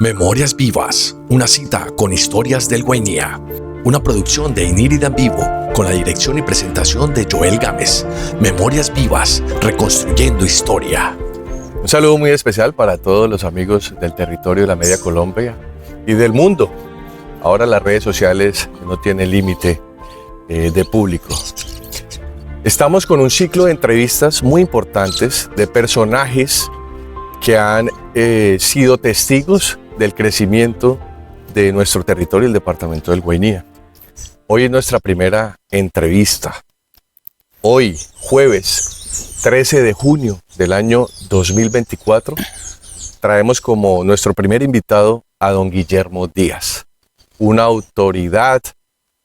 Memorias Vivas, una cita con historias del Guainía. Una producción de Inírida en Vivo, con la dirección y presentación de Joel Gámez. Memorias Vivas, reconstruyendo historia. Un saludo muy especial para todos los amigos del territorio de la Media Colombia y del mundo. Ahora las redes sociales no tienen límite de público. Estamos con un ciclo de entrevistas muy importantes de personajes que han sido testigos del crecimiento de nuestro territorio, el departamento del Guainía. Hoy es nuestra primera entrevista. Hoy, jueves 13 de junio del año 2024, traemos como nuestro primer invitado a don Guillermo Díaz, una autoridad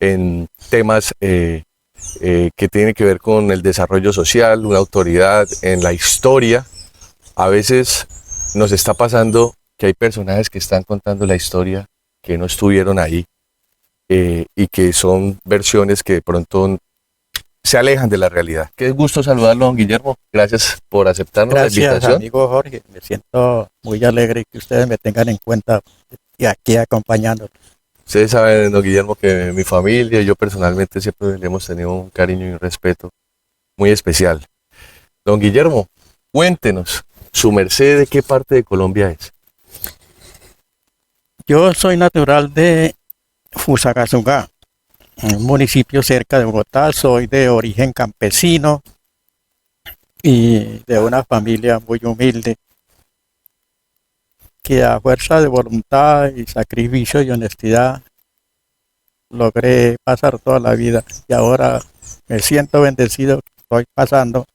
en temas que tienen que ver con el desarrollo social, una autoridad en la historia. A veces nos está pasando que hay personajes que están contando la historia que no estuvieron ahí y que son versiones que de pronto se alejan de la realidad. Qué gusto saludarlo, don Guillermo. Gracias por aceptarnos la invitación. Gracias, amigo Jorge. Me siento muy alegre que ustedes me tengan en cuenta y aquí acompañándonos. Ustedes saben, don Guillermo, que mi familia y yo personalmente siempre le hemos tenido un cariño y un respeto muy especial. Don Guillermo, cuéntenos, ¿su merced de qué parte de Colombia es? Yo soy natural de Fusagasugá, un municipio cerca de Bogotá. Soy de origen campesino y de una familia muy humilde que a fuerza de voluntad y sacrificio y honestidad logré pasar toda la vida y ahora me siento bendecido que estoy pasando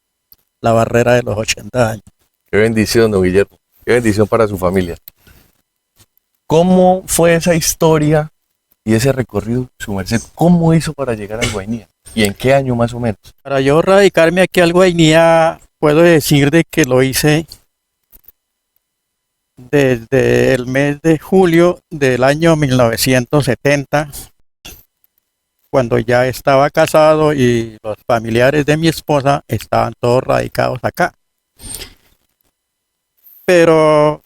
la barrera de los 80 años. Qué bendición, don Guillermo. Qué bendición para su familia. ¿Cómo fue esa historia y ese recorrido, su merced? ¿Cómo hizo para llegar al Guainía? ¿Y en qué año más o menos? Para yo radicarme aquí al Guainía, puedo decir de que lo hice desde el mes de julio del año 1970, cuando ya estaba casado y los familiares de mi esposa estaban todos radicados acá. Pero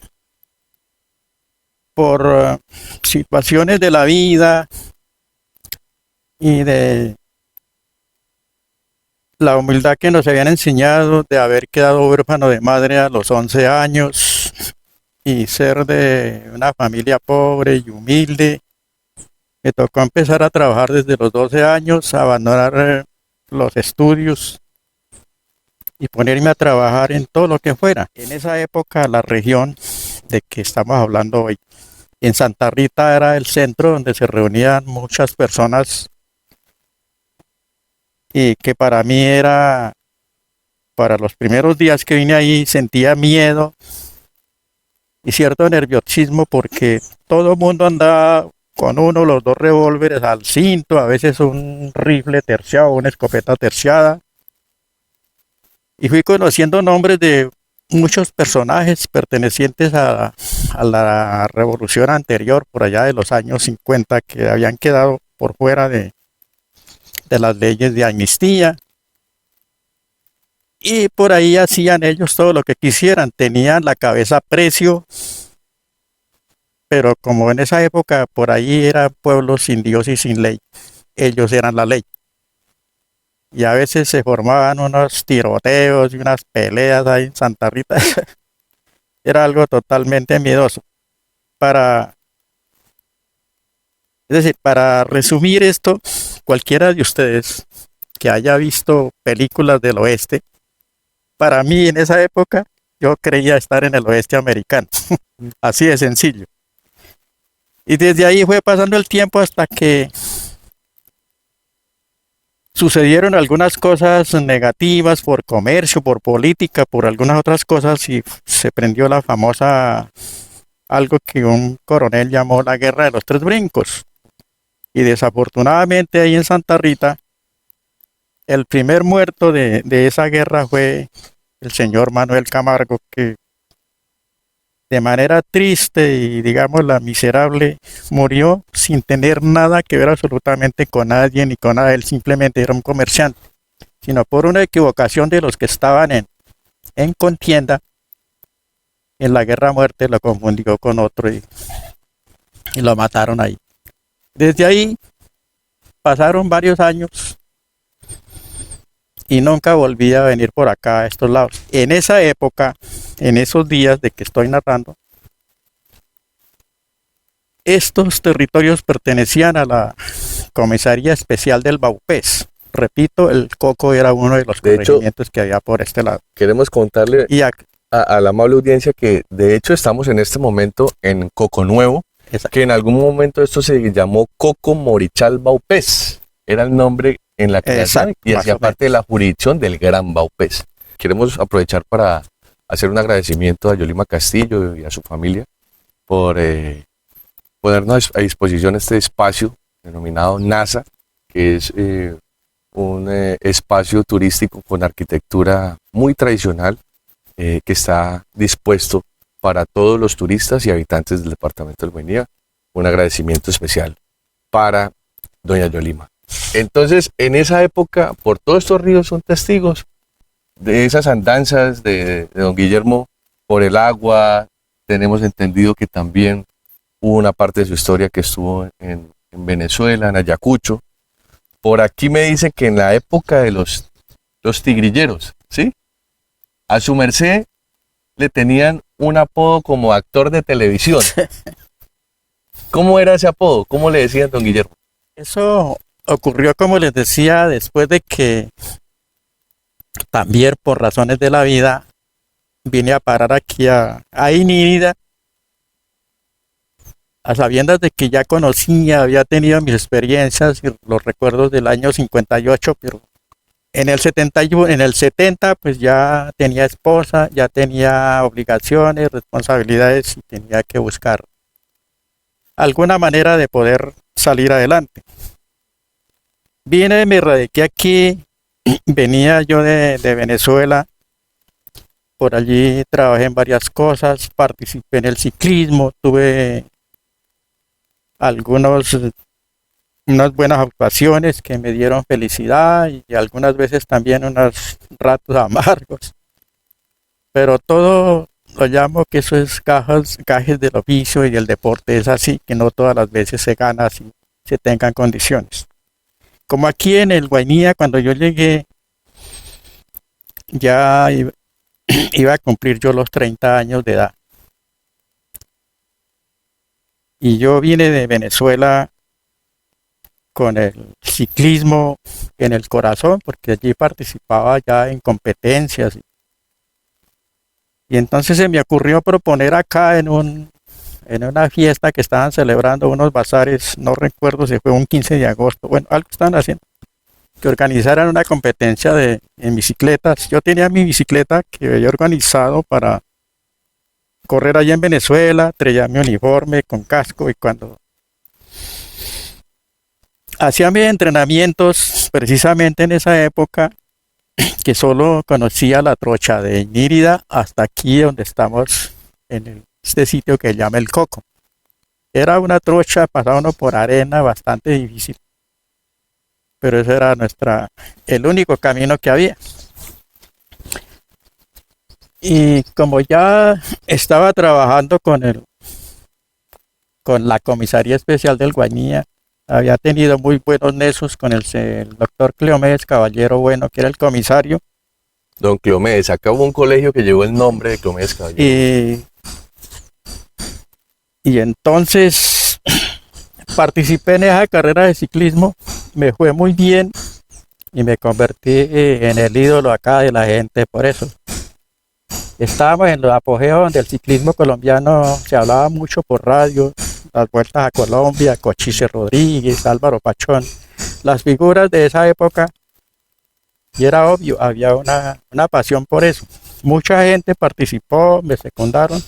por situaciones de la vida y de la humildad que nos habían enseñado de haber quedado huérfano de madre a los 11 años y ser de una familia pobre y humilde, me tocó empezar a trabajar desde los 12 años, abandonar los estudios y ponerme a trabajar en todo lo que fuera. En esa época la región de que estamos hablando hoy, en Santa Rita, era el centro donde se reunían muchas personas y que para mí era, para los primeros días que vine ahí, sentía miedo y cierto nerviosismo porque todo el mundo andaba con uno, los dos revólveres al cinto, a veces un rifle terciado, una escopeta terciada. Y fui conociendo nombres de muchos personajes pertenecientes a la revolución anterior, por allá de los años 50, que habían quedado por fuera de las leyes de amnistía. Y por ahí hacían ellos todo lo que quisieran, tenían la cabeza a precio, pero como en esa época por ahí eran pueblos sin Dios y sin ley, ellos eran la ley. Y a veces se formaban unos tiroteos y unas peleas ahí en Santa Rita. Era algo totalmente miedoso. Es decir, para resumir esto, cualquiera de ustedes que haya visto películas del oeste, para mí en esa época yo creía estar en el oeste americano. Así de sencillo. Y desde ahí fue pasando el tiempo hasta que sucedieron algunas cosas negativas por comercio, por política, por algunas otras cosas y se prendió la famosa, algo que un coronel llamó la guerra de los tres brincos. Y desafortunadamente ahí en Santa Rita, el primer muerto de esa guerra fue el señor Manuel Camargo, que de manera triste y digamos la miserable murió sin tener nada que ver absolutamente con nadie ni con nada. Él simplemente era un comerciante, sino por una equivocación de los que estaban en contienda. En la guerra a muerte lo confundió con otro y y lo mataron ahí. Desde ahí pasaron varios años y nunca volví a venir por acá a estos lados. En esa época, en esos días de que estoy narrando, estos territorios pertenecían a la Comisaría Especial del Baupés. Repito, el Coco era uno de los corregimientos que había por este lado. Queremos contarle Y a la amable audiencia que de hecho estamos en este momento en Coco Nuevo, que en algún momento esto se llamó Coco Morichal Baupés. Era el nombre en la creación y hacía parte de la jurisdicción del Gran Baupés. Queremos aprovechar para hacer un agradecimiento a Yolima Castillo y a su familia por ponernos a disposición este espacio denominado NASA, que es un espacio turístico con arquitectura muy tradicional que está dispuesto para todos los turistas y habitantes del departamento del Guainía. Un agradecimiento especial para doña Yolima. Entonces, en esa época, por todos estos ríos son testigos de esas andanzas de don Guillermo por el agua. Tenemos entendido que también hubo una parte de su historia que estuvo en Venezuela, en Ayacucho. Por aquí me dicen que en la época de los tigrilleros, ¿sí? A su merced le tenían un apodo como actor de televisión. ¿Cómo era ese apodo? ¿Cómo le decían, don Guillermo? eso ocurrió, como les decía, después de que también por razones de la vida vine a parar aquí a Inírida, a sabiendas de que ya conocía, había tenido mis experiencias y los recuerdos del año 58, pero en el 71, en el 70 pues ya tenía esposa, ya tenía obligaciones, responsabilidades y tenía que buscar alguna manera de poder salir adelante. Vine, me radiqué aquí, venía yo de Venezuela, por allí trabajé en varias cosas, participé en el ciclismo, tuve unas buenas actuaciones que me dieron felicidad y algunas veces también unos ratos amargos. Pero todo lo llamo que eso es gajes del oficio y el deporte es así, que no todas las veces se gana así, se tengan condiciones. Como aquí en el Guainía, cuando yo llegué, ya iba a cumplir yo los 30 años de edad. Y yo vine de Venezuela con el ciclismo en el corazón, porque allí participaba ya en competencias. Y entonces se me ocurrió proponer acá en una fiesta que estaban celebrando unos bazares, no recuerdo si fue un 15 de agosto, bueno, algo estaban haciendo, que organizaran una competencia en bicicletas. Yo tenía mi bicicleta que había organizado para correr allá en Venezuela, traía mi uniforme con casco y cuando hacía mis entrenamientos, precisamente en esa época, que solo conocía la trocha de Inírida hasta aquí donde estamos en este sitio que se llama El Coco. Era una trocha, pasaba uno por arena bastante difícil, pero ese era el único camino que había. Y como ya estaba trabajando con la Comisaría Especial del Guainía, había tenido muy buenos nexos con el doctor Cleomedes Caballero Bueno, que era el comisario. Don Cleomedes, acá hubo un colegio que llevó el nombre de Cleomedes Caballero. Y entonces participé en esa carrera de ciclismo, me fue muy bien y me convertí en el ídolo acá de la gente por eso. Estábamos en los apogeos del ciclismo colombiano, se hablaba mucho por radio, las vueltas a Colombia, Cochise Rodríguez, Álvaro Pachón, las figuras de esa época, y era obvio, había una pasión por eso. Mucha gente participó, me secundaron,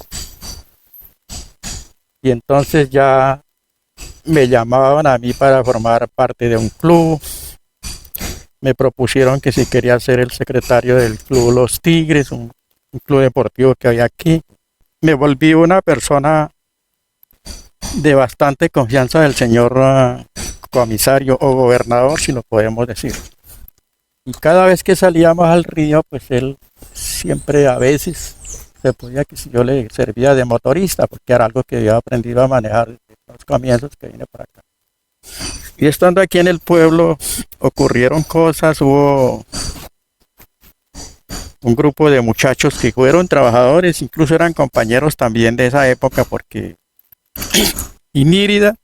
y entonces ya me llamaban a mí para formar parte de un club. Me propusieron que si quería ser el secretario del club Los Tigres, un club deportivo que había aquí. Me volví una persona de bastante confianza del señor comisario o gobernador, si lo podemos decir. Y cada vez que salíamos al río, pues él siempre a veces se podía que si yo le servía de motorista, porque era algo que había aprendido a manejar los comienzos que vine para acá. Y estando aquí en el pueblo, ocurrieron cosas, hubo un grupo de muchachos que fueron trabajadores, incluso eran compañeros también de esa época, porque Inírida,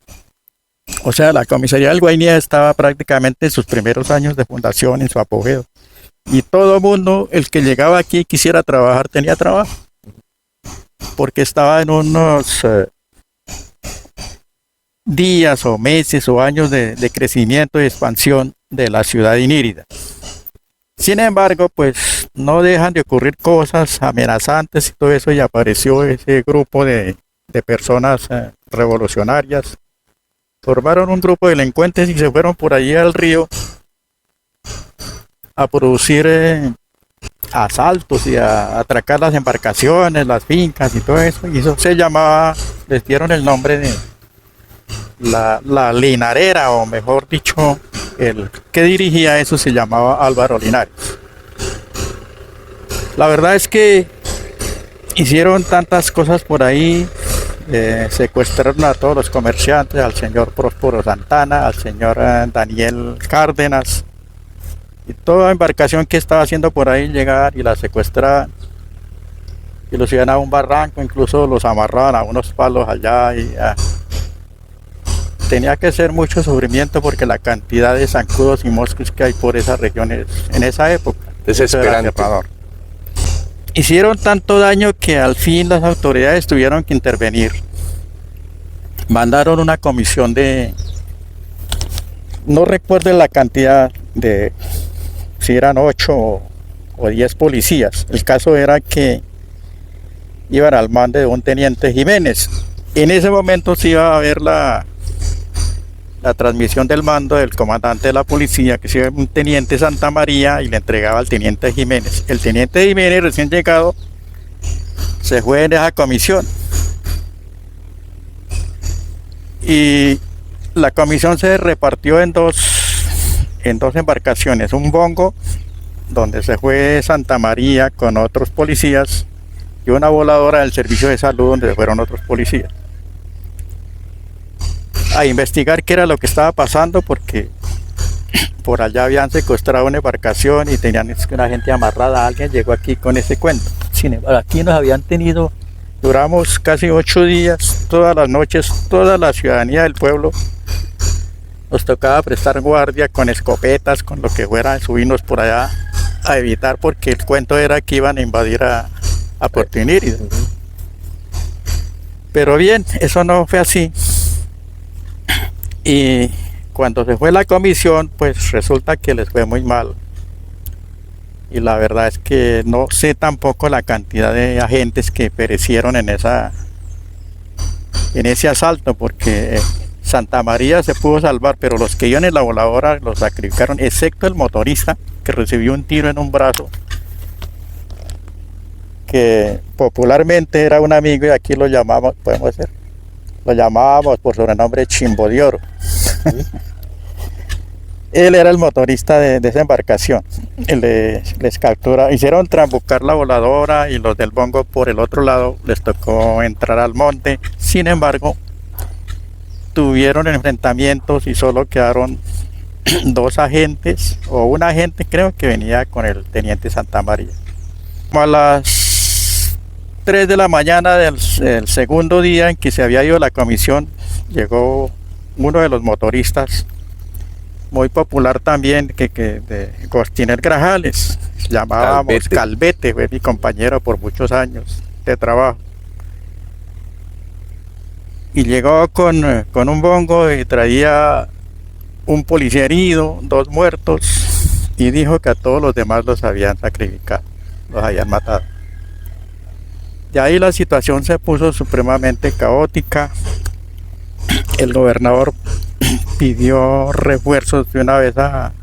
o sea, la comisaría del Guainía estaba prácticamente en sus primeros años de fundación, en su apogeo. Y todo mundo, el que llegaba aquí y quisiera trabajar, tenía trabajo. Porque estaba en unos días o meses o años de crecimiento y expansión de la ciudad de Inírida. Sin embargo, pues no dejan de ocurrir cosas amenazantes y todo eso, y apareció ese grupo de personas revolucionarias. Formaron un grupo de delincuentes y se fueron por allí al río a producir asaltos y a atracar las embarcaciones, las fincas y todo eso. Y eso se llamaba, les dieron el nombre de la Linarera, o mejor dicho, el que dirigía eso se llamaba Álvaro Linares. La verdad es que hicieron tantas cosas por ahí. Secuestraron a todos los comerciantes, al señor Próspero Santana, al señor Daniel Cárdenas, y toda embarcación que estaba haciendo por ahí llegar y la secuestraban y los iban a un barranco, incluso los amarraban a unos palos allá y tenía que ser mucho sufrimiento porque la cantidad de zancudos y moscos que hay por esas regiones en esa época. Desesperante. Hicieron tanto daño que al fin las autoridades tuvieron que intervenir. Mandaron una comisión no recuerdo la cantidad de, si eran 8 o 10 policías. El caso era que iban al mando de un teniente Jiménez. En ese momento se iba a ver la transmisión del mando del comandante de la policía, que era un teniente Santa María, y le entregaba al teniente Jiménez. El teniente Jiménez, recién llegado, se fue en esa comisión. Y la comisión se repartió en dos embarcaciones. Un bongo, donde se fue Santa María con otros policías, y una voladora del servicio de salud, donde fueron otros policías a investigar qué era lo que estaba pasando, porque por allá habían secuestrado una embarcación y tenían una gente amarrada. Alguien llegó aquí con ese cuento. Sin embargo, aquí nos habían tenido, duramos casi 8 días, todas las noches, toda la ciudadanía del pueblo nos tocaba prestar guardia con escopetas, con lo que fuera, subirnos por allá a evitar, porque el cuento era que iban a invadir a Puerto Inírida. Pero bien, eso no fue así. Y cuando se fue la comisión, pues resulta que les fue muy mal. Y la verdad es que no sé tampoco la cantidad de agentes que perecieron en ese asalto, porque Santa María se pudo salvar, pero los que iban en la voladora los sacrificaron, excepto el motorista, que recibió un tiro en un brazo, que popularmente era un amigo, y aquí lo llamamos, lo llamábamos por sobrenombre Chimbo de Oro. Él era el motorista de esa embarcación. Les captura, hicieron trambucar la voladora, y los del bongo por el otro lado les tocó entrar al monte. Sin embargo, tuvieron enfrentamientos y solo quedaron 2 agentes, o un agente creo que venía con el teniente Santa María. Como a las 3 de la mañana del segundo día en que se había ido la comisión, llegó uno de los motoristas, muy popular también, de Gostiner Grajales, llamábamos Calvete, fue mi compañero por muchos años de trabajo. Y llegó con un bongo y traía un policía herido, 2 muertos, y dijo que a todos los demás los habían sacrificado, los habían matado. Y ahí la situación se puso supremamente caótica. El gobernador pidió refuerzos de una vez a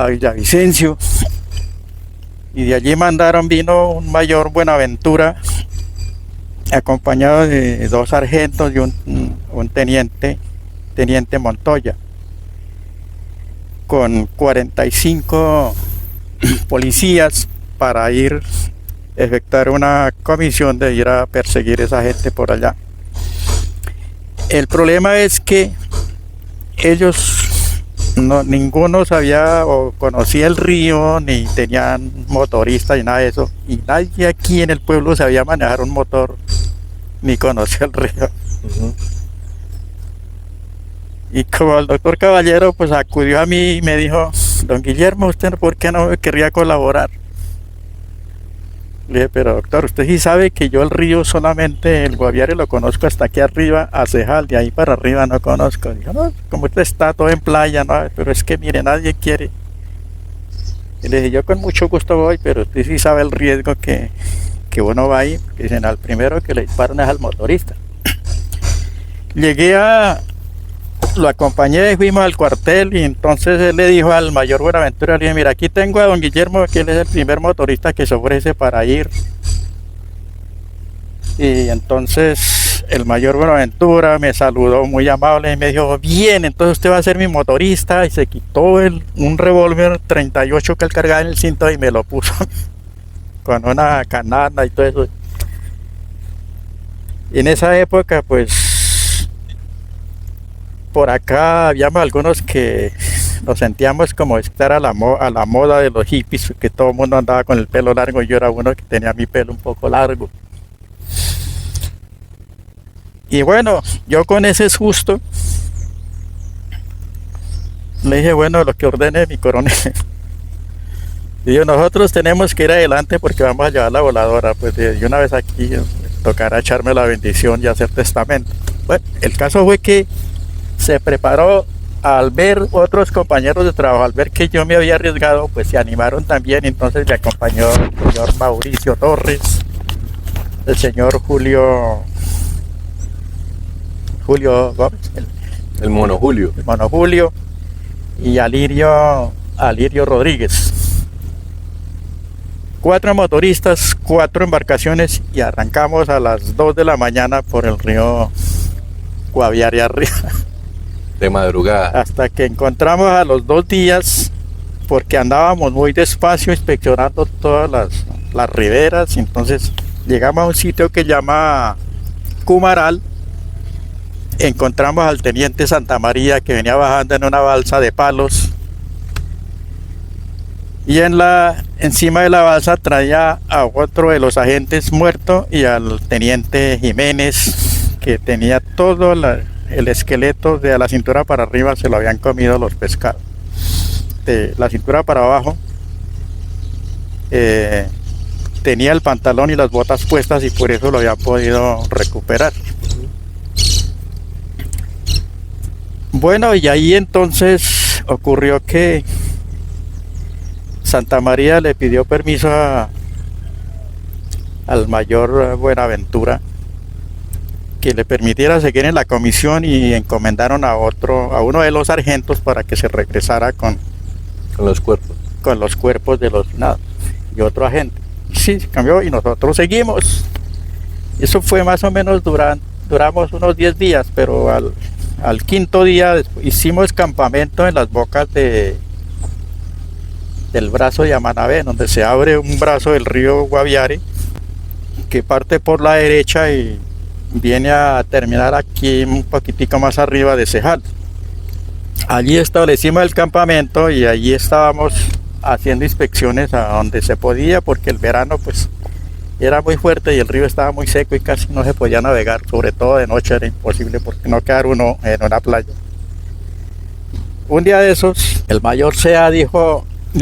Villavicencio, y de allí vino un mayor Buenaventura acompañado de 2 sargentos y un teniente Montoya, con 45 policías, para efectuar una comisión de ir a perseguir a esa gente por allá. El problema es que ellos, ninguno sabía o conocía el río, ni tenían motorista, ni nada de eso. Y nadie aquí en el pueblo sabía manejar un motor, ni conocía el río. Y como el doctor Caballero pues acudió a mí y me dijo, don Guillermo, ¿usted por qué no me querría colaborar? Le dije, pero doctor, usted sí sabe que yo el río solamente, el Guaviare lo conozco hasta aquí arriba, a Cejal, de ahí para arriba no conozco. Dijo, no, como usted está todo en playa, no, pero es que mire, nadie quiere. Y le dije, yo con mucho gusto voy, pero usted sí sabe el riesgo que uno va ahí, porque dicen, al primero que le disparan es al motorista. Lo acompañé y fuimos al cuartel y entonces él le dijo al mayor Buenaventura, le dije, mira, aquí tengo a don Guillermo, que él es el primer motorista que se ofrece para ir. Y entonces el mayor Buenaventura me saludó muy amable y me dijo, bien, entonces usted va a ser mi motorista, y se quitó un revólver 38 que él cargaba en el cinto y me lo puso con una canana y todo eso. Y en esa época pues por acá habíamos algunos que nos sentíamos como estar a la moda de los hippies, que todo el mundo andaba con el pelo largo y yo era uno que tenía mi pelo un poco largo. Y bueno, yo con ese susto le dije, bueno, lo que ordene mi coronel. Y yo, nosotros tenemos que ir adelante porque vamos a llevar la voladora. Pues de una vez aquí tocará echarme la bendición y hacer testamento. Bueno, el caso fue que se preparó, al ver otros compañeros de trabajo, al ver que yo me había arriesgado, pues se animaron también. Entonces me acompañó el señor Mauricio Torres, el señor Julio Gómez, el Mono Julio. El Mono Julio y Alirio Rodríguez. 4 motoristas, 4 embarcaciones y arrancamos a las 2 de la mañana por el río Guaviare arriba. De madrugada. Hasta que encontramos a los 2 días, porque andábamos muy despacio inspeccionando todas las riberas. Entonces llegamos a un sitio que se llama Cumaral. Encontramos al teniente Santa María, que venía bajando en una balsa de palos. Y encima de la balsa traía a otro de los agentes muerto y al teniente Jiménez, que tenía todo el esqueleto de la cintura para arriba, se lo habían comido los pescados. De la cintura para abajo tenía el pantalón y las botas puestas y por eso lo habían podido recuperar. Bueno, y ahí entonces ocurrió que Santa María le pidió permiso al mayor Buenaventura que le permitiera seguir en la comisión, y encomendaron a uno de los sargentos para que se regresara con los cuerpos de los finados y otro agente. Sí, se cambió y nosotros seguimos. Eso fue más o menos duramos unos 10 días, pero al 5.º día hicimos campamento en las bocas del brazo de Amanabé, donde se abre un brazo del río Guaviare que parte por la derecha y viene a terminar aquí un poquitico más arriba de Cejal. Allí establecimos el campamento y allí estábamos haciendo inspecciones a donde se podía, porque el verano pues era muy fuerte y el río estaba muy seco y casi no se podía navegar, sobre todo de noche era imposible porque no quedar uno en una playa. Un día de esos el mayor Sea le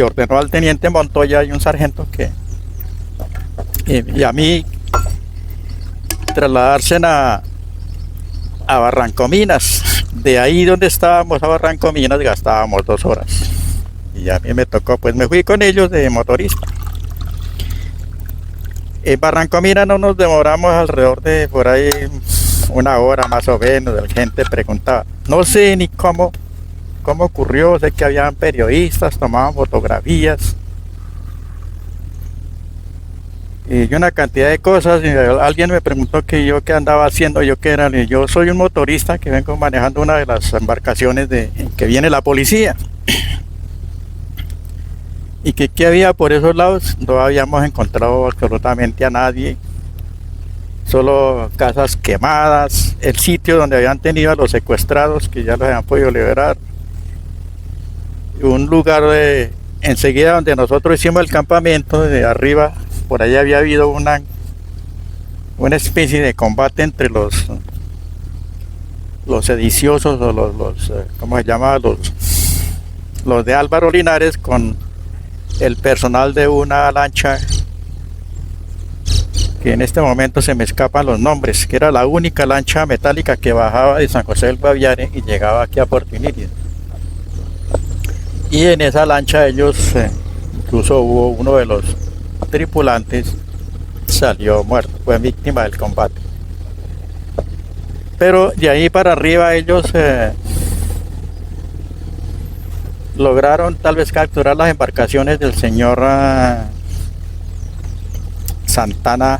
ordenó al teniente Montoya y un sargento y a mí trasladarse a Barrancominas. De ahí donde estábamos a Barrancominas gastábamos 2 horas y a mí me tocó, pues me fui con ellos de motorista. En Barrancominas no nos demoramos alrededor de por ahí 1 hora más o menos. La gente preguntaba, no sé ni cómo ocurrió, sé que habían periodistas, tomaban fotografías y una cantidad de cosas. Y alguien me preguntó que yo qué andaba haciendo, yo qué era. Y yo soy un motorista que vengo manejando una de las embarcaciones en que viene la policía. Y que qué había por esos lados. No habíamos encontrado absolutamente a nadie. solo casas quemadas, el sitio donde habían tenido a los secuestrados que ya los habían podido liberar, un lugar enseguida donde nosotros hicimos el campamento, de arriba, por ahí había habido una especie de combate entre los sediciosos o los ¿cómo se llama? Los de Álvaro Linares con el personal de una lancha que en este momento se me escapan los nombres, que era la única lancha metálica que bajaba de San José del Guaviare y llegaba aquí a Puerto Inírida. Y en esa lancha ellos, incluso hubo uno de los tripulantes, salió muerto, fue víctima del combate. Pero de ahí para arriba ellos lograron tal vez capturar las embarcaciones del señor Santana,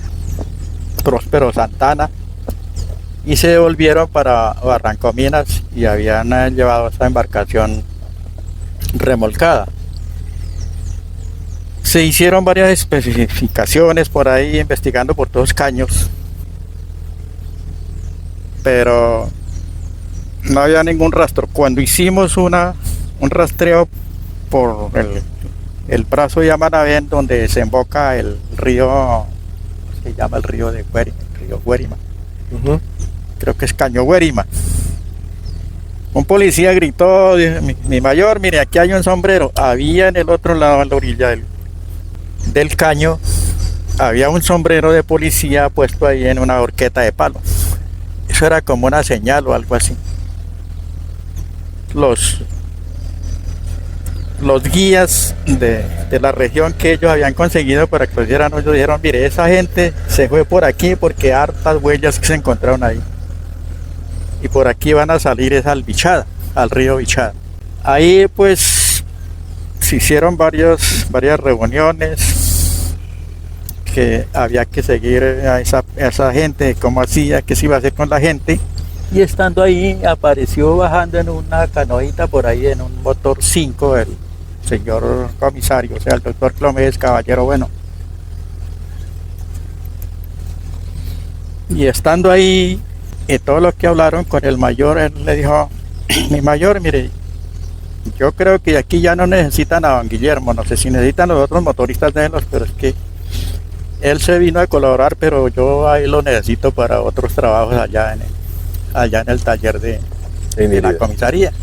Próspero Santana, y se devolvieron para Barrancominas y habían llevado esa embarcación remolcada. Se hicieron varias especificaciones por ahí, investigando por todos caños, pero no había ningún rastro. Cuando hicimos un rastreo por el brazo de Yamanabén, donde desemboca el río, se llama el río de Guérima, el río Guérima. Creo que es Caño Guérima. Un policía gritó: mi mayor, mire, aquí hay un sombrero. Había en el otro lado, en la orilla del caño, había un sombrero de policía puesto ahí en una horqueta de palo. Eso era como una señal o algo así. Los guías de la región que ellos habían conseguido para que los dieran, ellos dijeron: mire, esa gente se fue por aquí porque hartas huellas que se encontraron ahí. Y por aquí van a salir es al Bichada, al río Bichada. Ahí pues se hicieron varias reuniones, que había que seguir a esa gente, cómo hacía, qué se iba a hacer con la gente. Y estando ahí apareció bajando en una canoita por ahí, en un motor 5, el señor comisario, o sea, el doctor Clomes, caballero bueno. Y estando ahí, y todo lo que hablaron con el mayor, él le dijo: mi mayor, mire, yo creo que aquí ya no necesitan a don Guillermo, no sé si necesitan los otros motoristas de ellos, pero es que él se vino a colaborar, pero yo ahí lo necesito para otros trabajos allá en el taller de la comisaría.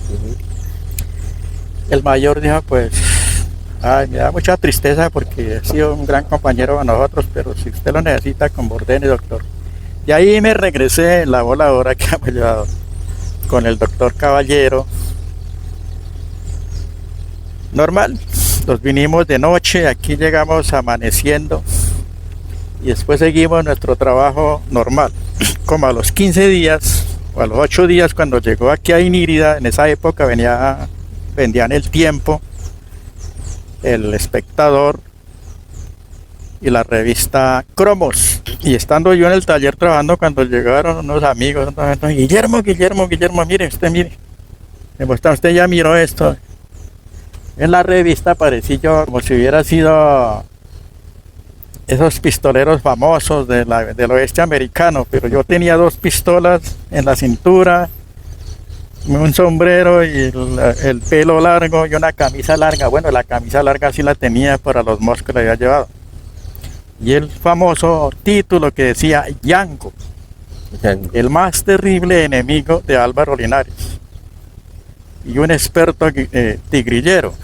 El mayor dijo: pues, ay, me da mucha tristeza porque ha sido un gran compañero de nosotros, pero si usted lo necesita, con ordene, doctor. Y ahí me regresé en la voladora que hemos llevado con el doctor Caballero. Normal, nos vinimos de noche, aquí llegamos amaneciendo y después seguimos nuestro trabajo normal. Como a los 15 días o a los 8 días, cuando llegó aquí a Inírida, en esa época vendían El Tiempo, El Espectador y la revista Cromos. Y estando yo en el taller trabajando, cuando llegaron unos amigos: Guillermo, mire, usted ya miró esto. En la revista aparecí yo como si hubiera sido esos pistoleros famosos del oeste americano, pero yo tenía 2 pistolas en la cintura, un sombrero y el pelo largo y una camisa larga. Bueno, la camisa larga sí la tenía para los moscos que le había llevado. Y el famoso título que decía: Yango, el más terrible enemigo de Álvaro Linares. Y un experto tigrillero.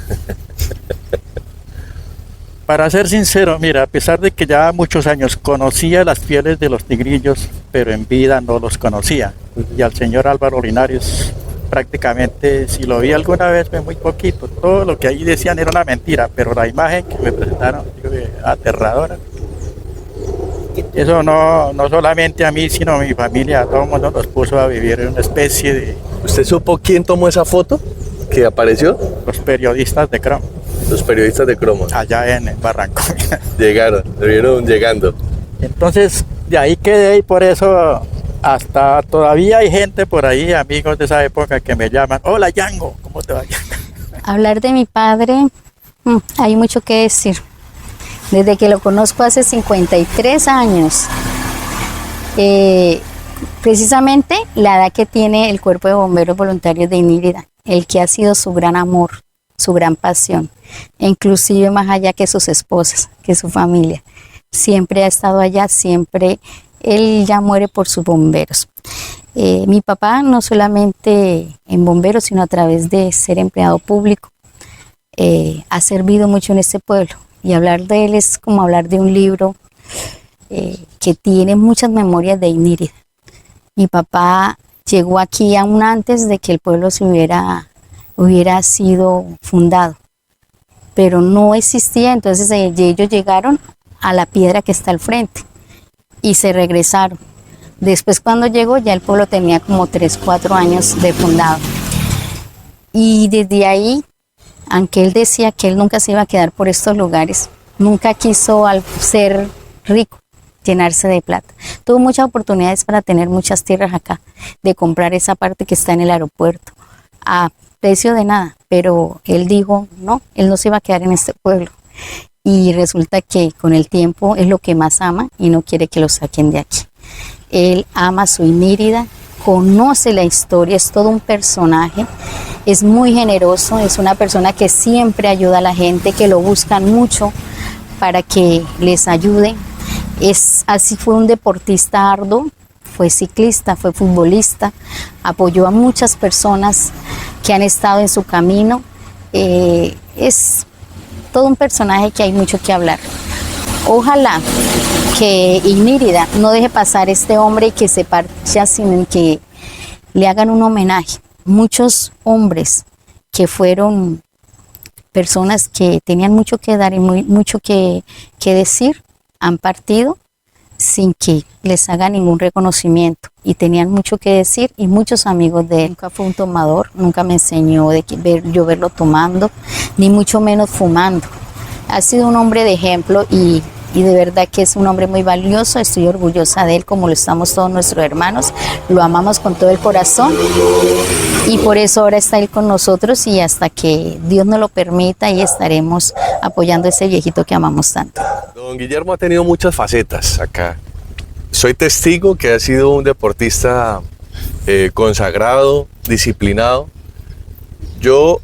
Para ser sincero, mira, a pesar de que ya muchos años conocía las pieles de los tigrillos, pero en vida no los conocía. Y al señor Álvaro Linares prácticamente, si lo vi alguna vez, fue muy poquito. Todo lo que ahí decían era una mentira, pero la imagen que me presentaron fue aterradora. Eso no solamente a mí, sino a mi familia, a todo el mundo nos puso a vivir en una especie de... ¿Usted supo quién tomó esa foto que apareció? Los periodistas de Cromo. Los periodistas de Cromo. Allá en Barrancominas. Llegaron, lo vieron llegando. Entonces, de ahí quedé, y por eso hasta todavía hay gente por ahí, amigos de esa época, que me llaman: hola, Yango, ¿cómo te va? Hablar de mi padre, hay mucho que decir. Desde que lo conozco hace 53 años, Eh, Precisamente la edad que tiene el Cuerpo de Bomberos Voluntarios de Inírida, el que ha sido su gran amor, su gran pasión, e inclusive más allá que sus esposas, que su familia. Siempre ha estado allá, siempre él ya muere por sus bomberos. Mi papá no solamente en bomberos, sino a través de ser empleado público, ha servido mucho en este pueblo. Y hablar de él es como hablar de un libro que tiene muchas memorias de Inírida. Mi papá llegó aquí aún antes de que el pueblo se hubiera sido fundado, pero no existía, entonces ellos llegaron a la piedra que está al frente y se regresaron. Después cuando llegó ya el pueblo tenía como 3, 4 años de fundado. Y desde ahí, aunque él decía que él nunca se iba a quedar por estos lugares, nunca quiso al ser rico llenarse de plata. Tuvo muchas oportunidades para tener muchas tierras acá, de comprar esa parte que está en el aeropuerto a precio de nada, pero él dijo no, él no se iba a quedar en este pueblo. Y resulta que con el tiempo es lo que más ama y no quiere que lo saquen de aquí. Él ama su Inírida, conoce la historia, es todo un personaje, es muy generoso, es una persona que siempre ayuda a la gente, que lo buscan mucho para que les ayude. Así fue un deportista arduo, fue ciclista, fue futbolista, apoyó a muchas personas que han estado en su camino. Es todo un personaje que hay mucho que hablar. Ojalá que Inírida no deje pasar este hombre y que se parcha, sino que le hagan un homenaje. Muchos hombres que fueron personas que tenían mucho que dar y mucho que decir, han partido sin que les haga ningún reconocimiento y tenían mucho que decir y muchos amigos de él. Nunca fue un tomador, nunca me enseñó yo verlo tomando, ni mucho menos fumando. Ha sido un hombre de ejemplo y de verdad que es un hombre muy valioso. Estoy orgullosa de él como lo estamos todos nuestros hermanos, lo amamos con todo el corazón y por eso ahora está él con nosotros y hasta que Dios nos lo permita y estaremos apoyando a ese viejito que amamos tanto. Don Guillermo ha tenido muchas facetas acá. Soy testigo que ha sido un deportista consagrado, disciplinado. Yo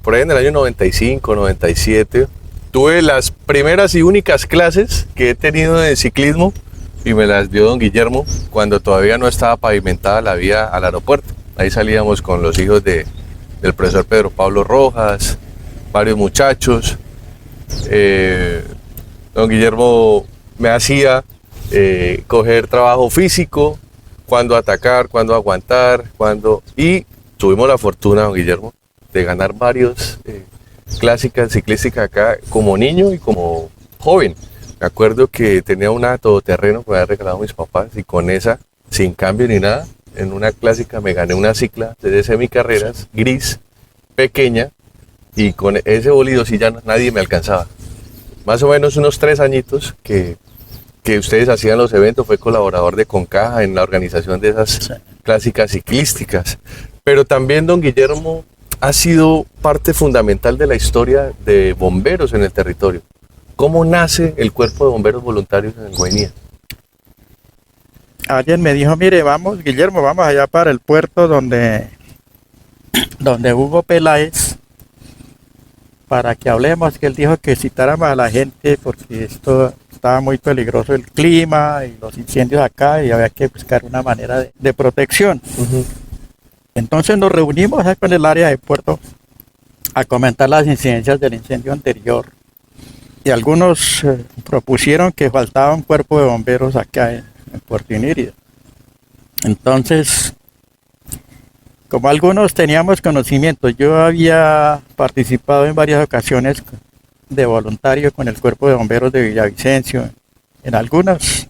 por ahí en el año 95, 97 tuve las primeras y únicas clases que he tenido de ciclismo y me las dio don Guillermo cuando todavía no estaba pavimentada la vía al aeropuerto. Ahí salíamos con los hijos del profesor Pedro Pablo Rojas, varios muchachos. Don Guillermo me hacía coger trabajo físico, cuándo atacar, cuándo aguantar, y tuvimos la fortuna, don Guillermo, de ganar varios clásicas ciclísticas acá como niño y como joven. Me acuerdo que tenía una todoterreno que me había regalado mis papás y con esa, sin cambio ni nada, en una clásica me gané una cicla de semicarreras, gris, pequeña, y con ese bolido sí ya nadie me alcanzaba. Más o menos unos 3 añitos que ustedes hacían los eventos, fue colaborador de Concaja en la organización de esas clásicas ciclísticas. Pero también don Guillermo ha sido parte fundamental de la historia de bomberos en el territorio. ¿Cómo nace el Cuerpo de Bomberos Voluntarios en el Guainía? Alguien me dijo, mire, vamos, Guillermo, vamos allá para el puerto donde Hugo Peláez, para que hablemos, que él dijo que citáramos a la gente porque esto estaba muy peligroso el clima y los incendios acá y había que buscar una manera de protección. Uh-huh. Entonces nos reunimos con el área de puerto a comentar las incidencias del incendio anterior y algunos propusieron que faltaba un cuerpo de bomberos acá en Puerto Inírida. Entonces, como algunos teníamos conocimiento, yo había participado en varias ocasiones de voluntario con el Cuerpo de Bomberos de Villavicencio, en algunos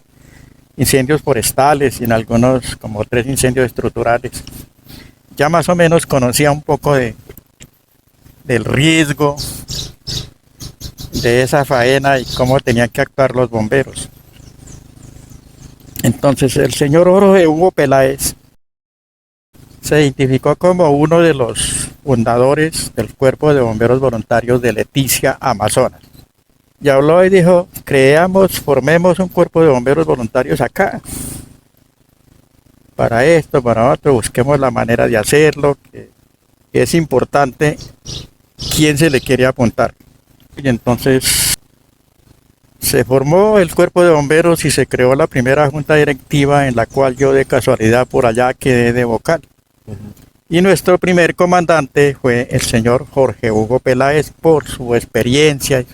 incendios forestales y en algunos como 3 incendios estructurales. Ya más o menos conocía un poco del riesgo de esa faena y cómo tenían que actuar los bomberos. Entonces el señor Jorge Hugo Peláez se identificó como uno de los fundadores del Cuerpo de Bomberos Voluntarios de Leticia, Amazonas. Y habló y dijo, formemos un cuerpo de bomberos voluntarios acá. para esto, para otro, busquemos la manera de hacerlo, que es importante quién se le quiere apuntar. Y entonces se formó el cuerpo de bomberos y se creó la primera junta directiva en la cual yo de casualidad por allá quedé de vocal. Y nuestro primer comandante fue el señor Jorge Hugo Peláez por su experiencia y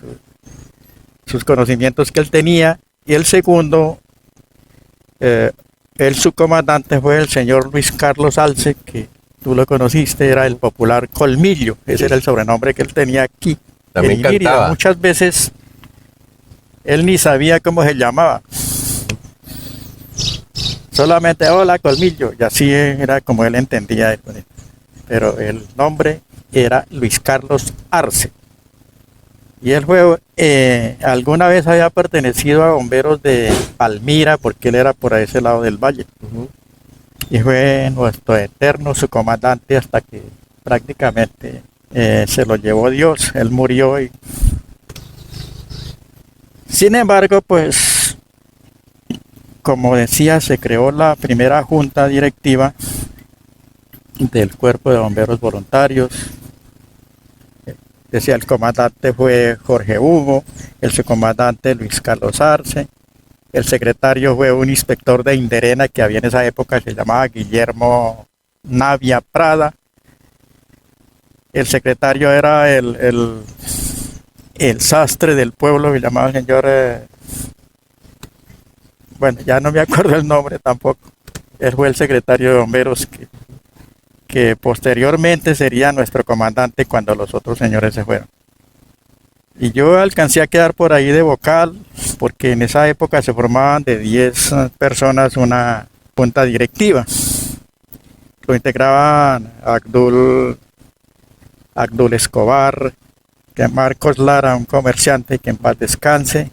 sus conocimientos que él tenía. Y el segundo, el subcomandante fue el señor Luis Carlos Alce, que tú lo conociste, era el popular Colmillo. Ese era el sobrenombre que él tenía aquí. También en Inírida. cantaba. Muchas veces él ni sabía cómo se llamaba. Solamente, hola Colmillo, y así era como él entendía. Pero el nombre era Luis Carlos Arce. Y él fue, alguna vez había pertenecido a bomberos de Palmira, porque él era por ese lado del valle. Y fue nuestro eterno subcomandante hasta que prácticamente se lo llevó Dios. Él murió. Sin embargo, pues, como decía, se creó la primera junta directiva del Cuerpo de Bomberos Voluntarios. Decía, el comandante fue Jorge Hugo, el subcomandante Luis Carlos Arce, el secretario fue un inspector de Inderena que había en esa época, se llamaba Guillermo Navia Prada. El secretario era el sastre del pueblo, que llamaba el señor, bueno, ya no me acuerdo el nombre tampoco. Él fue el secretario de bomberos que posteriormente sería nuestro comandante cuando los otros señores se fueron. Y yo alcancé a quedar por ahí de vocal, porque en esa época se formaban de 10 personas una junta directiva. Lo integraban Abdul Escobar, que Marcos Lara, un comerciante que en paz descanse.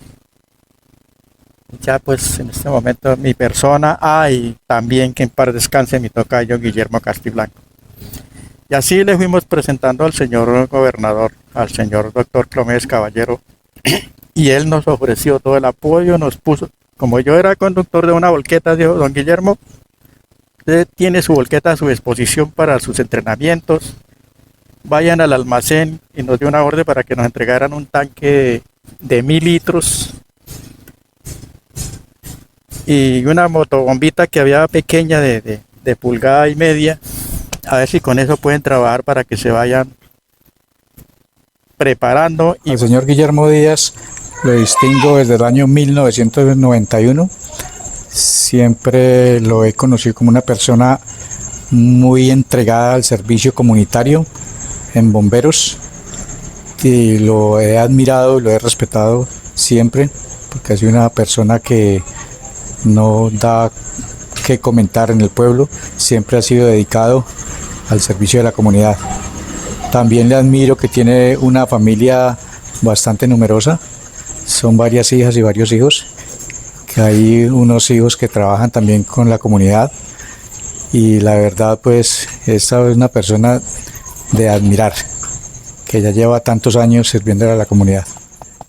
Ya pues en este momento mi persona, y también que en paz descanse mi tocayo Guillermo Castiblanco. Y así le fuimos presentando al señor gobernador, al señor doctor Clomés Caballero, y él nos ofreció todo el apoyo, nos puso, como yo era conductor de una volqueta, dijo, don Guillermo, usted tiene su volqueta a su disposición para sus entrenamientos, vayan al almacén, y nos dio una orden para que nos entregaran un tanque de 1000 litros y una motobombita que había pequeña de pulgada y media, a ver si con eso pueden trabajar para que se vayan preparando. Al señor Guillermo Díaz lo distingo desde el año 1991. Siempre lo he conocido como una persona muy entregada al servicio comunitario en bomberos, y lo he admirado y lo he respetado siempre, porque ha sido una persona que no da que comentar en el pueblo, siempre ha sido dedicado al servicio de la comunidad. También le admiro que tiene una familia bastante numerosa, son varias hijas y varios hijos, que hay unos hijos que trabajan también con la comunidad, y la verdad pues esta es una persona de admirar, que ya lleva tantos años sirviendo a la comunidad.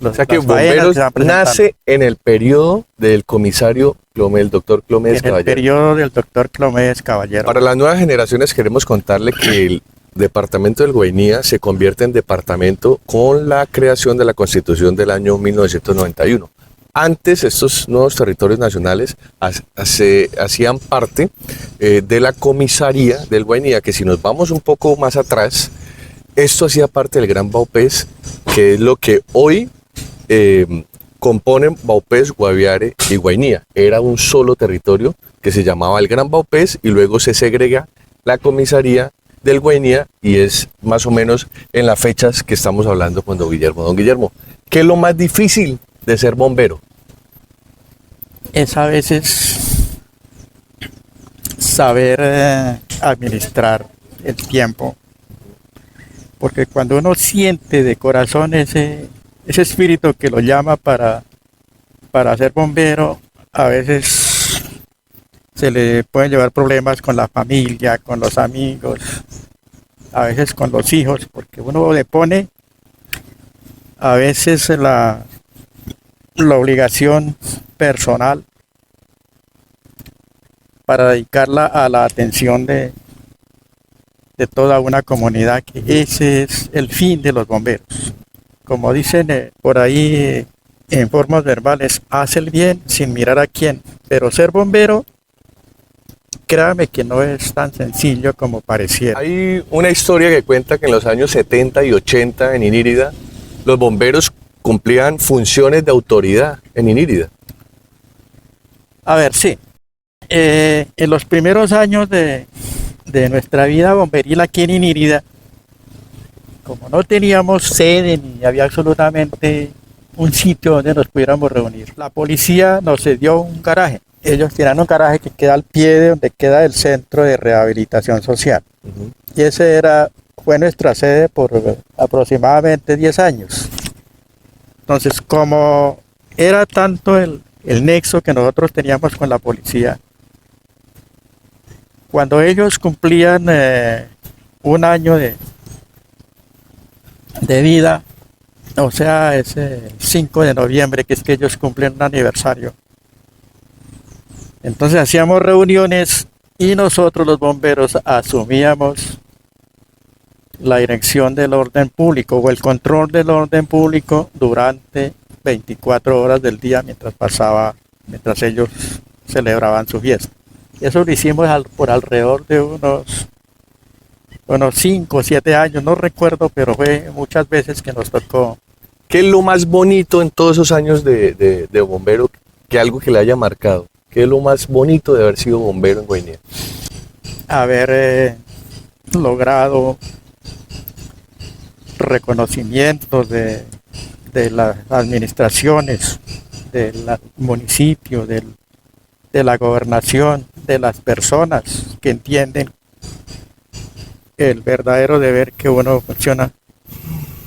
O sea que Bomberos nace en el periodo del comisario Clomés, el doctor Clomés Caballero. En el periodo del doctor Clomés Caballero. Para las nuevas generaciones queremos contarle que el departamento del Guainía se convierte en departamento con la creación de la Constitución del año 1991. Antes estos nuevos territorios nacionales hacían parte de la comisaría del Guainía, que si nos vamos un poco más atrás, esto hacía parte del Gran Vaupés, que es lo que hoy componen Vaupés, Guaviare y Guainía. Era un solo territorio que se llamaba el Gran Vaupés, y luego se segrega la comisaría del Guainía, y es más o menos en las fechas que estamos hablando con don Guillermo. Don Guillermo, ¿qué es lo más difícil de ser bombero? Es a veces saber administrar el tiempo, porque cuando uno siente de corazón ese espíritu que lo llama para ser bombero, a veces se le pueden llevar problemas con la familia, con los amigos, a veces con los hijos, porque uno le pone a veces la obligación personal para dedicarla a la atención de toda una comunidad, que ese es el fin de los bomberos. Como dicen por ahí en formas verbales, haz el bien sin mirar a quién, pero ser bombero, créame que no es tan sencillo como pareciera. Hay una historia que cuenta que en los años 70 y 80 en Inírida, los bomberos cumplían funciones de autoridad en Inírida. A ver, sí. En los primeros años de nuestra vida bomberil aquí en Inírida, como no teníamos sede ni había absolutamente un sitio donde nos pudiéramos reunir, la policía nos cedió un garaje. Ellos tienen un garaje que queda al pie de donde queda el centro de rehabilitación social. Y ese fue nuestra sede por aproximadamente 10 años. Entonces, como era tanto el nexo que nosotros teníamos con la policía, cuando ellos cumplían un año de vida, o sea, ese 5 de noviembre, que es que ellos cumplen un aniversario, entonces hacíamos reuniones y nosotros los bomberos asumíamos la dirección del orden público o el control del orden público durante 24 horas del día mientras ellos celebraban su fiesta. Y eso lo hicimos por alrededor de unos 5 o 7 años, no recuerdo, pero fue muchas veces que nos tocó. ¿Qué es lo más bonito en todos esos años de bombero, que algo que le haya marcado? ¿Qué es lo más bonito de haber sido bombero en Guainía? Haber logrado reconocimientos de las administraciones, del municipio, de la gobernación, de las personas que entienden el verdadero deber que uno funciona.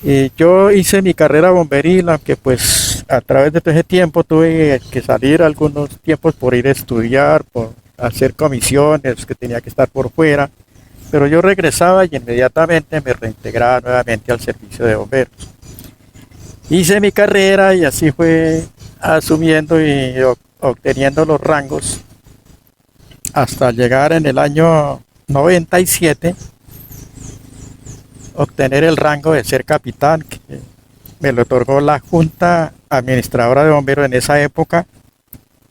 Y yo hice mi carrera bomberil, aunque pues a través de todo ese tiempo tuve que salir algunos tiempos por ir a estudiar, por hacer comisiones, que tenía que estar por fuera, pero yo regresaba y inmediatamente me reintegraba nuevamente al servicio de bomberos. Hice mi carrera y así fue asumiendo y obteniendo los rangos hasta llegar en el año 97 obtener el rango de ser capitán, que me lo otorgó la Junta Administradora de Bomberos en esa época,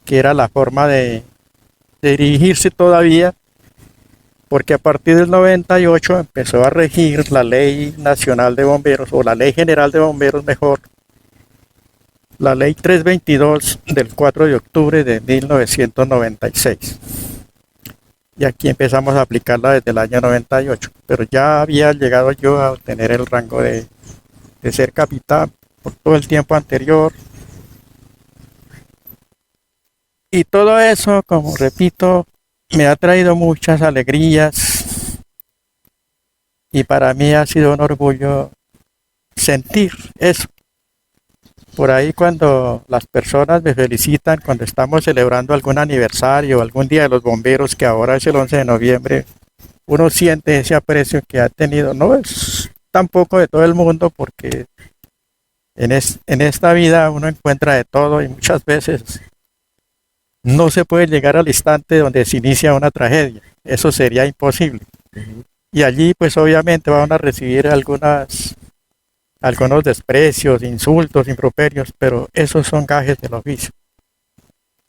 que era la forma de dirigirse todavía, porque a partir del 98 empezó a regir la Ley Nacional de Bomberos, o la Ley General de Bomberos mejor, la Ley 322 del 4 de octubre de 1996. Y aquí empezamos a aplicarla desde el año 98, pero ya había llegado yo a obtener el rango de ser capitán por todo el tiempo anterior. Y todo eso, como repito, me ha traído muchas alegrías y para mí ha sido un orgullo sentir eso. Por ahí cuando las personas me felicitan, cuando estamos celebrando algún aniversario, algún día de los bomberos, que ahora es el 11 de noviembre, uno siente ese aprecio que ha tenido. No es tampoco de todo el mundo, porque en esta vida uno encuentra de todo y muchas veces no se puede llegar al instante donde se inicia una tragedia. Eso sería imposible. Y allí pues obviamente van a recibir algunos desprecios, insultos, improperios, pero esos son gajes del oficio.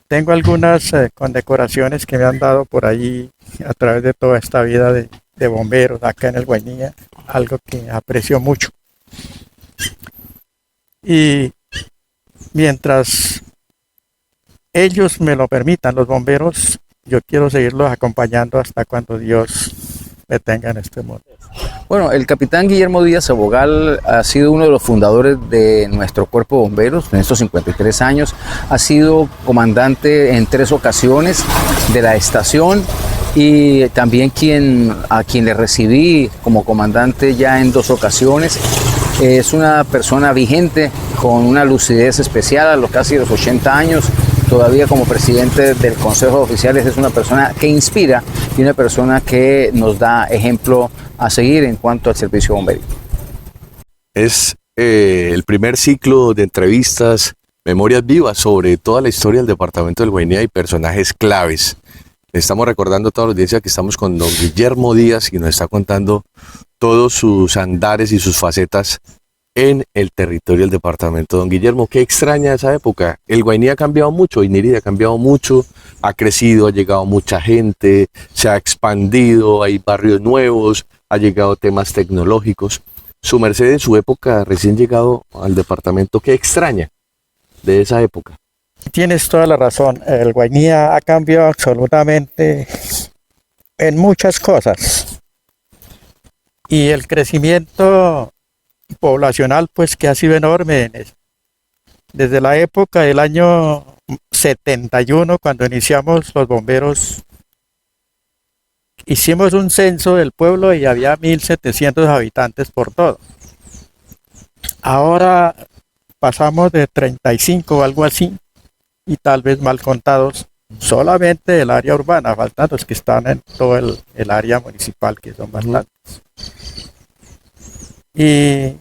Tengo algunas condecoraciones que me han dado por allí a través de toda esta vida de bomberos acá en el Guainía, algo que aprecio mucho. Y mientras ellos me lo permitan, los bomberos, yo quiero seguirlos acompañando hasta cuando Dios me tenga en este mundo. Bueno, el capitán Guillermo Díaz Abogal ha sido uno de los fundadores de nuestro cuerpo de bomberos en estos 53 años. Ha sido comandante en 3 ocasiones de la estación y también a quien le recibí como comandante ya en 2 ocasiones. Es una persona vigente con una lucidez especial a los casi los 80 años. Todavía como presidente del Consejo de Oficiales es una persona que inspira y una persona que nos da ejemplo a seguir en cuanto al servicio bomberil. Es el primer ciclo de entrevistas, memorias vivas sobre toda la historia del departamento del Guainía y personajes claves Estamos recordando a toda la audiencia que estamos con don Guillermo Díaz y nos está contando todos sus andares y sus facetas en el territorio del departamento. Don Guillermo, ¿qué extraña esa época? El Guainía ha cambiado mucho, Inírida ha cambiado mucho, ha crecido, ha llegado mucha gente, se ha expandido, hay barrios nuevos, ha llegado temas tecnológicos. Su merced en su época recién llegado al departamento, ¿qué extraña de esa época? Tienes toda la razón. El Guainía ha cambiado absolutamente en muchas cosas. Y el crecimiento poblacional, pues que ha sido enorme. Desde la época del año 71, cuando iniciamos los bomberos, hicimos un censo del pueblo y había 1.700 habitantes por todo. Ahora pasamos de 35 o algo así, y tal vez mal contados, solamente del área urbana, faltan los que están en todo el área municipal, que son bastantes. Y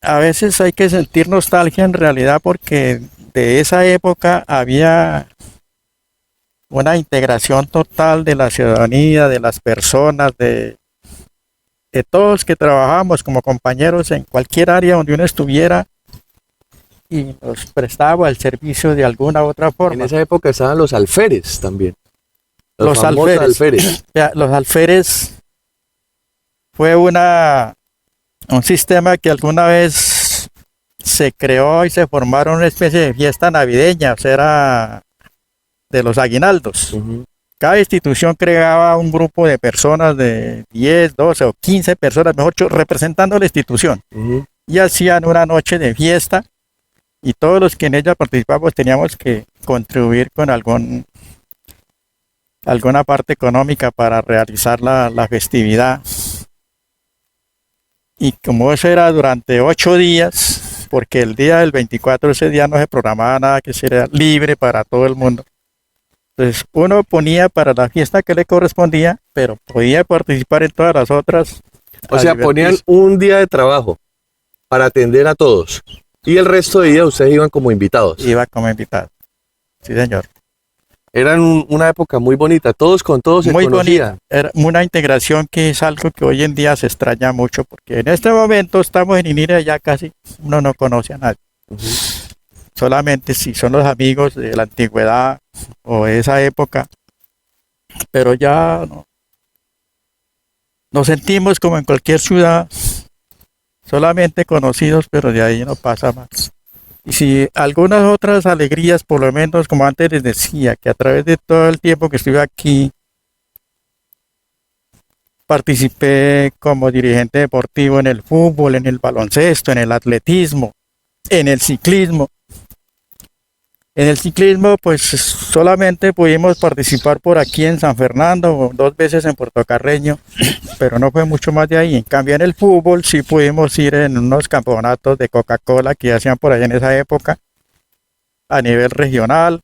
a veces hay que sentir nostalgia en realidad, porque de esa época había una integración total de la ciudadanía, de las personas, de todos que trabajamos como compañeros en cualquier área donde uno estuviera, y nos prestaba el servicio de alguna u otra forma. En esa época estaban los alférez también. Los famosos alférez. Los alférez fue un sistema que alguna vez se creó y se formaron una especie de fiesta navideña, o sea, era de los aguinaldos. Cada institución creaba un grupo de personas de 10, 12 o 15 personas, mejor dicho, representando la institución. Y hacían una noche de fiesta, y todos los que en ella participamos teníamos que contribuir con alguna parte económica para realizar la festividad. Y como eso era durante 8 días, porque el día del 24, ese día no se programaba nada, que sería libre para todo el mundo. Entonces uno ponía para la fiesta que le correspondía, pero podía participar en todas las otras. O sea, ponían un día de trabajo para atender a todos. Y el resto de días ustedes iban como invitados. Iba como invitado. Sí, señor. Era una época muy bonita, todos con todos se conocían. Muy bonita. Era una integración que es algo que hoy en día se extraña mucho, porque en este momento estamos en Inírida, ya casi uno no conoce a nadie. Solamente si son los amigos de la antigüedad o de esa época, pero ya no. Nos sentimos como en cualquier ciudad, solamente conocidos, pero de ahí no pasa más. Y si algunas otras alegrías, por lo menos como antes les decía, que a través de todo el tiempo que estuve aquí, participé como dirigente deportivo en el fútbol, en el baloncesto, en el atletismo, en el ciclismo. En el ciclismo, pues solamente pudimos participar por aquí en San Fernando, 2 veces en Puerto Carreño, pero no fue mucho más de ahí. En cambio, en el fútbol sí pudimos ir en unos campeonatos de Coca-Cola que hacían por allá en esa época, a nivel regional.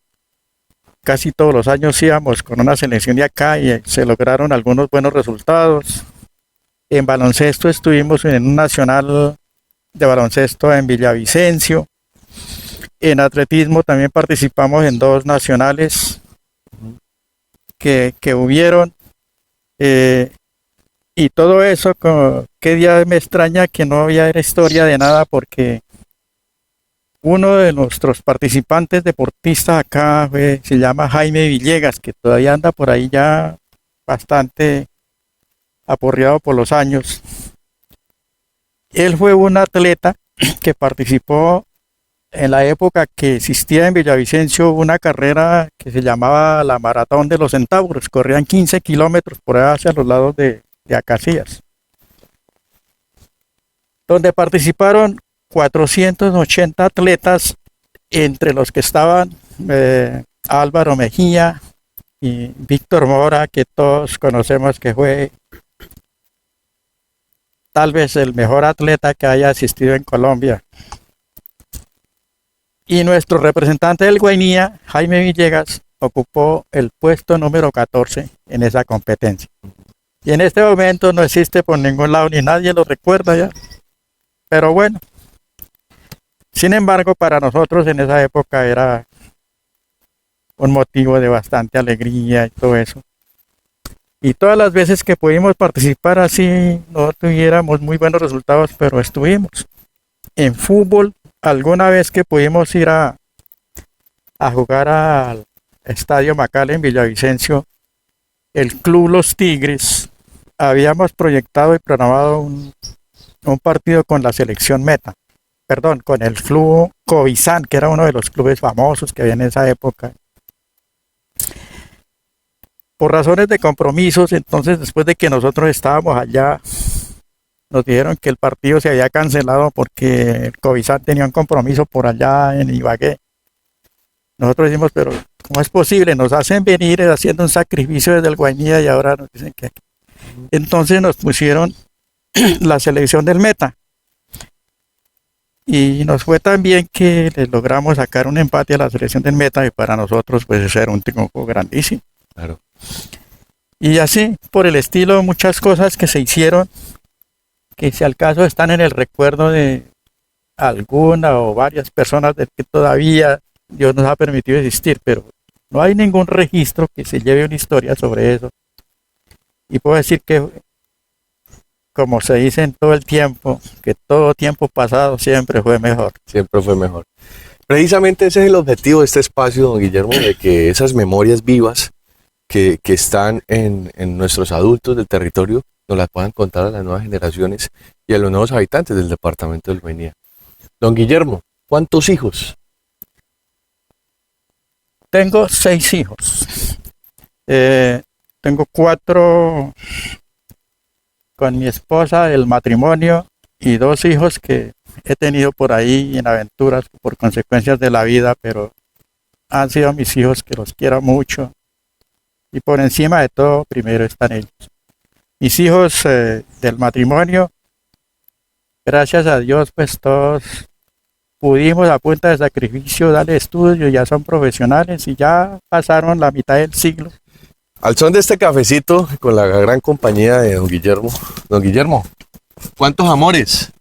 Casi todos los años íbamos con una selección de acá y se lograron algunos buenos resultados. En baloncesto estuvimos en un nacional de baloncesto en Villavicencio. En atletismo también participamos en 2 nacionales que hubieron. Y todo eso, qué día me extraña que no había historia de nada, porque uno de nuestros participantes deportistas acá se llama Jaime Villegas, que todavía anda por ahí ya bastante aporreado por los años. Él fue un atleta que participó en la época que existía en Villavicencio una carrera que se llamaba la Maratón de los Centauros. Corrían 15 kilómetros por allá hacia los lados de Acacias, donde participaron 480 atletas, entre los que estaban Álvaro Mejía y Víctor Mora, que todos conocemos que fue tal vez el mejor atleta que haya asistido en Colombia. Y nuestro representante del Guainía, Jaime Villegas, ocupó el puesto número 14 en esa competencia. Y en este momento no existe por ningún lado, ni nadie lo recuerda ya. Pero bueno, sin embargo, para nosotros en esa época era un motivo de bastante alegría y todo eso. Y todas las veces que pudimos participar así, no tuviéramos muy buenos resultados, pero estuvimos. En fútbol, alguna vez que pudimos ir a jugar al Estadio Macal en Villavicencio, el Club Los Tigres, habíamos proyectado y programado un partido con la selección Meta, perdón, con el Club Covizán, que era uno de los clubes famosos que había en esa época. Por razones de compromisos, entonces después de que nosotros estábamos allá, nos dijeron que el partido se había cancelado porque el Covizán tenía un compromiso por allá en Ibagué. Nosotros decimos, pero ¿cómo es posible? Nos hacen venir haciendo un sacrificio desde el Guainía y ahora nos dicen que aquí. Entonces nos pusieron la selección del Meta. Y nos fue tan bien que les logramos sacar un empate a la selección del Meta y para nosotros pues ese era un triunfo grandísimo. Claro. Y así, por el estilo, muchas cosas que se hicieron, que si al caso están en el recuerdo de alguna o varias personas de que todavía Dios nos ha permitido existir, pero no hay ningún registro que se lleve una historia sobre eso. Y puedo decir que, como se dice en todo el tiempo, que todo tiempo pasado siempre fue mejor. Siempre fue mejor. Precisamente ese es el objetivo de este espacio, don Guillermo, de que esas memorias vivas que están en nuestros adultos del territorio nos las puedan contar a las nuevas generaciones y a los nuevos habitantes del departamento del Guainía. Don Guillermo, ¿cuántos hijos? Tengo 6 hijos. Tengo 4 con mi esposa del matrimonio y 2 hijos que he tenido por ahí en aventuras por consecuencias de la vida, pero han sido mis hijos que los quiero mucho. Y por encima de todo, primero están ellos. Mis hijos del matrimonio, gracias a Dios, pues todos pudimos a punta de sacrificio darle estudio, ya son profesionales y ya pasaron la mitad del siglo. Al son de este cafecito, con la gran compañía de don Guillermo. Don Guillermo, ¿cuántos amores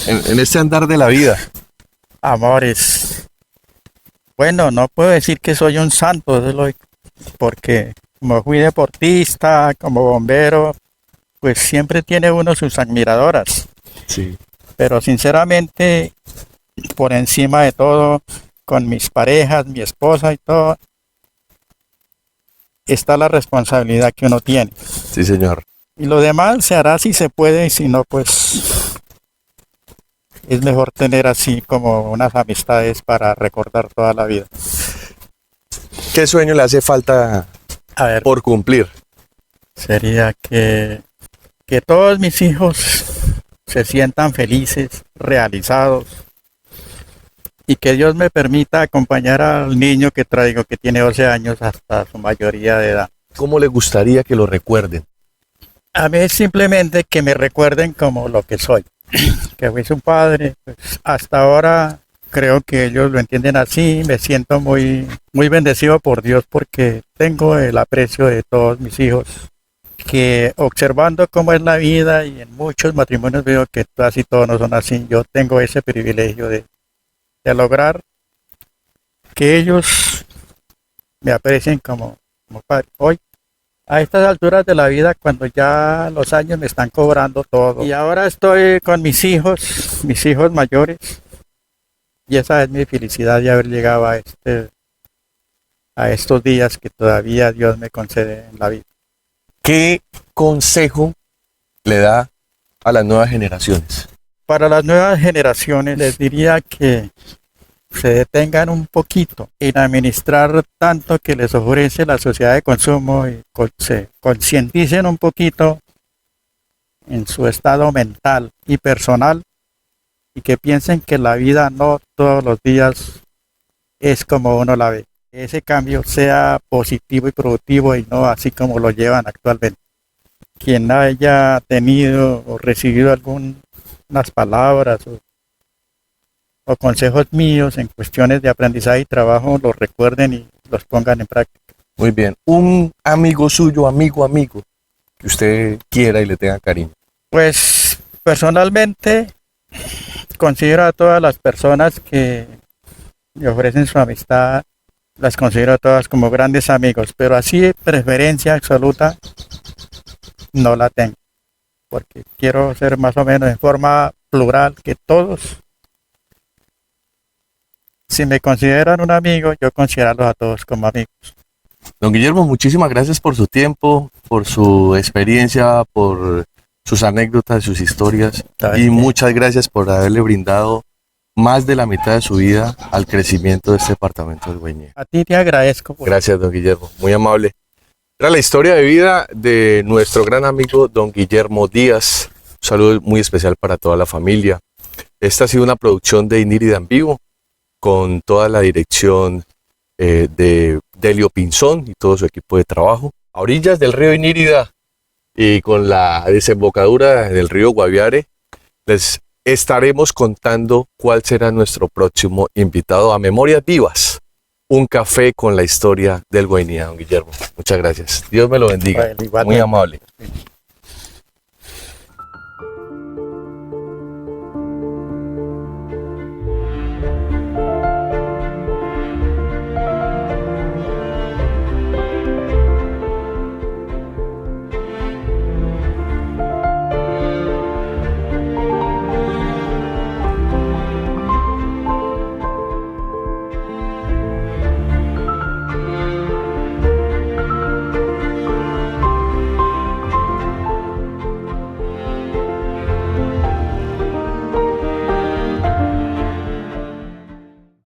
en este andar de la vida? Amores. Bueno, no puedo decir que soy un santo, porque como fui deportista, como bombero, pues siempre tiene uno sus admiradoras. Sí. Pero sinceramente, por encima de todo, con mis parejas, mi esposa y todo, está la responsabilidad que uno tiene. Sí, señor. Y lo demás se hará si se puede y si no, pues es mejor tener así como unas amistades para recordar toda la vida. ¿Qué sueño le hace falta A ver, por cumplir? sería que todos mis hijos se sientan felices, realizados, y que Dios me permita acompañar al niño que traigo, que tiene 12 años, hasta su mayoría de edad. ¿Cómo le gustaría que lo recuerden? A mí simplemente que me recuerden como lo que soy, que fui su padre. Pues hasta ahora creo que ellos lo entienden así. Me siento muy, muy bendecido por Dios porque tengo el aprecio de todos mis hijos, que observando cómo es la vida y en muchos matrimonios veo que casi todos no son así. Yo tengo ese privilegio de lograr que ellos me aprecien como padre. Hoy, a estas alturas de la vida, cuando ya los años me están cobrando todo, y ahora estoy con mis hijos mayores, y esa es mi felicidad de haber llegado a estos días que todavía Dios me concede en la vida. ¿Qué consejo le da a las nuevas generaciones? Para las nuevas generaciones les diría que se detengan un poquito en administrar tanto que les ofrece la sociedad de consumo y se concienticen un poquito en su estado mental y personal y que piensen que la vida no todos los días es como uno la ve. Ese cambio sea positivo y productivo y no así como lo llevan actualmente. Quien haya tenido o recibido algunas palabras o consejos míos en cuestiones de aprendizaje y trabajo, los recuerden y los pongan en práctica. Muy bien. Un amigo suyo, amigo, que usted quiera y le tenga cariño. Pues personalmente considero a todas las personas que me ofrecen su amistad, las considero a todas como grandes amigos, pero así de preferencia absoluta no la tengo, porque quiero ser más o menos en forma plural, que todos, si me consideran un amigo, yo considerarlos a todos como amigos. Don Guillermo, muchísimas gracias por su tiempo, por su experiencia, por sus anécdotas, sus historias, y muchas gracias por haberle brindado más de la mitad de su vida al crecimiento de este departamento del Guainía. A ti te agradezco. Gracias, don Guillermo, muy amable. Era la historia de vida de nuestro gran amigo don Guillermo Díaz. Un saludo muy especial para toda la familia. Esta ha sido una producción de Inírida en Vivo, con toda la dirección de Delio Pinzón y todo su equipo de trabajo. A orillas del río Inírida y con la desembocadura del río Guaviare, les estaremos contando cuál será nuestro próximo invitado a Memorias Vivas, un café con la historia del Guainía, don Guillermo. Muchas gracias. Dios me lo bendiga. Bueno, muy amable.